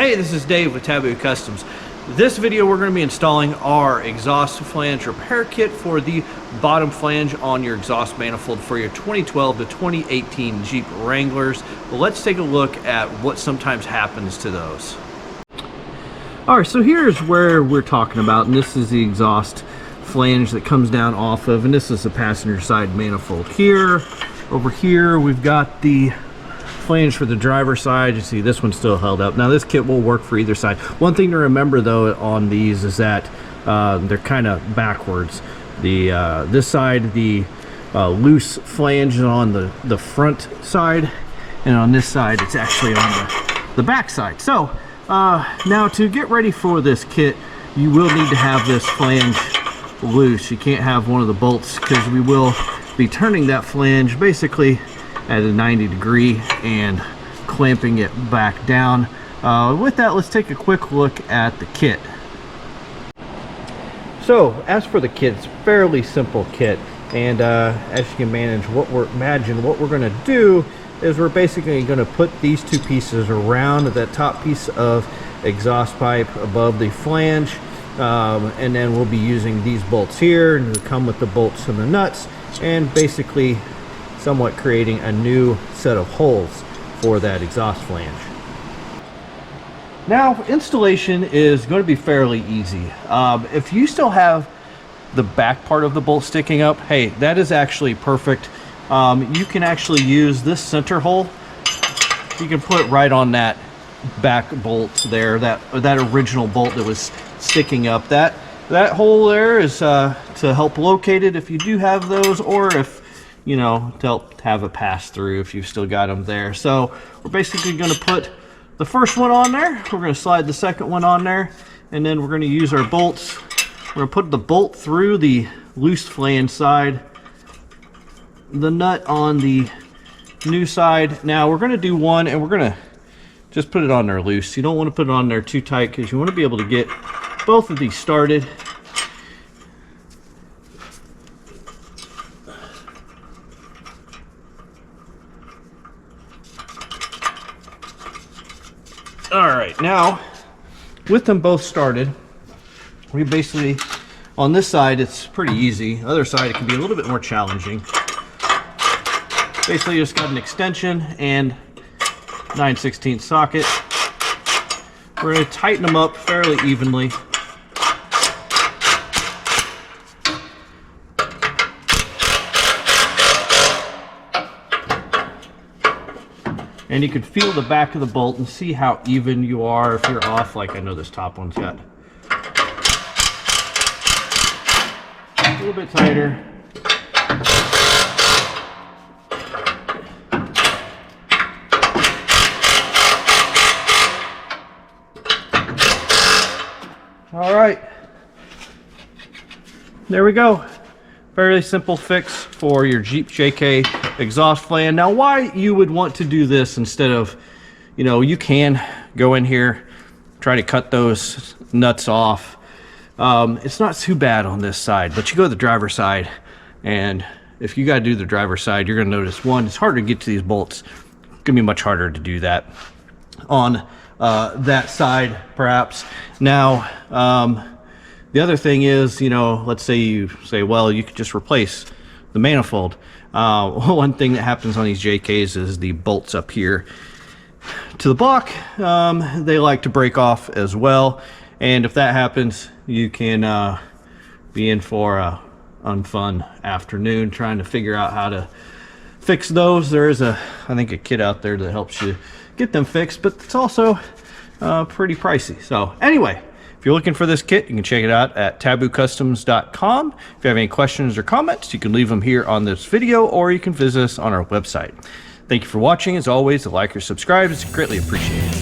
Hey, this is Dave with Taboo Customs. This video we're going to be installing our exhaust flange repair kit for the bottom flange on your exhaust manifold for your 2012 to 2018 Jeep Wranglers. Well, let's take a look at what sometimes happens to those. Alright, so here's where we're talking about, and this is the exhaust flange that comes down off of, and this is the passenger side manifold here. Over here we've got the flange for the driver side. You see this one's still held up. Now this kit will work for either side. One thing to remember though on these is that they're kind of backwards. The this side, the loose flange is on the front side, and on this side it's actually on the back side. So now to get ready for this kit, you will need to have this flange loose. You can't have one of the bolts because we will be turning that flange basically at a 90 degree and clamping it back down. With that, let's take a quick look at the kit. So as for the kit, it's a fairly simple kit, and as you can imagine what we're going to do is we're basically going to put these two pieces around that top piece of exhaust pipe above the flange, and then we'll be using these bolts here, and they come with the bolts and the nuts, and basically somewhat creating a new set of holes for that exhaust flange. Now installation is going to be fairly easy. If you still have the back part of the bolt sticking up, hey, that is actually perfect. You can actually use this center hole. You can put it right on that back bolt there, that original bolt that was sticking up. That hole there is to help locate it if you do have those, or if you know, to help have a pass through if you've still got them there. So we're basically going to put the first one on there, we're going to slide the second one on there, and then we're going to use our bolts. We're going to put the bolt through the loose flange side, the nut on the new side. Now we're going to do one, and we're going to just put it on there loose. You don't want to put it on there too tight because you want to be able to get both of these started. Alright, now with them both started, we basically, on this side it's pretty easy, other side it can be a little bit more challenging. Basically just got an extension and 9/16 socket. We're going to tighten them up fairly evenly. And you can feel the back of the bolt and see how even you are. If you're off, like I know this top one's got a little bit tighter. All right, there we go. Fairly simple fix for your Jeep JK exhaust flange. Now why you would want to do this instead of, you know, you can go in here, try to cut those nuts off. It's not too bad on this side, but you go to the driver's side, and if you got to do the driver's side, you're going to notice, one, it's harder to get to these bolts. It's going to be much harder to do that on that side, perhaps. Now, the other thing is, you know, let's say you say, well, you could just replace the manifold. One thing that happens on these JKs is the bolts up here to the block, they like to break off as well. And if that happens, you can be in for a unfun afternoon trying to figure out how to fix those. There is I think a kit out there that helps you get them fixed, but it's also pretty pricey. So anyway, if you're looking for this kit, you can check it out at taboocustoms.com. If you have any questions or comments, you can leave them here on this video, or you can visit us on our website. Thank you for watching. As always, a like or subscribe is greatly appreciated.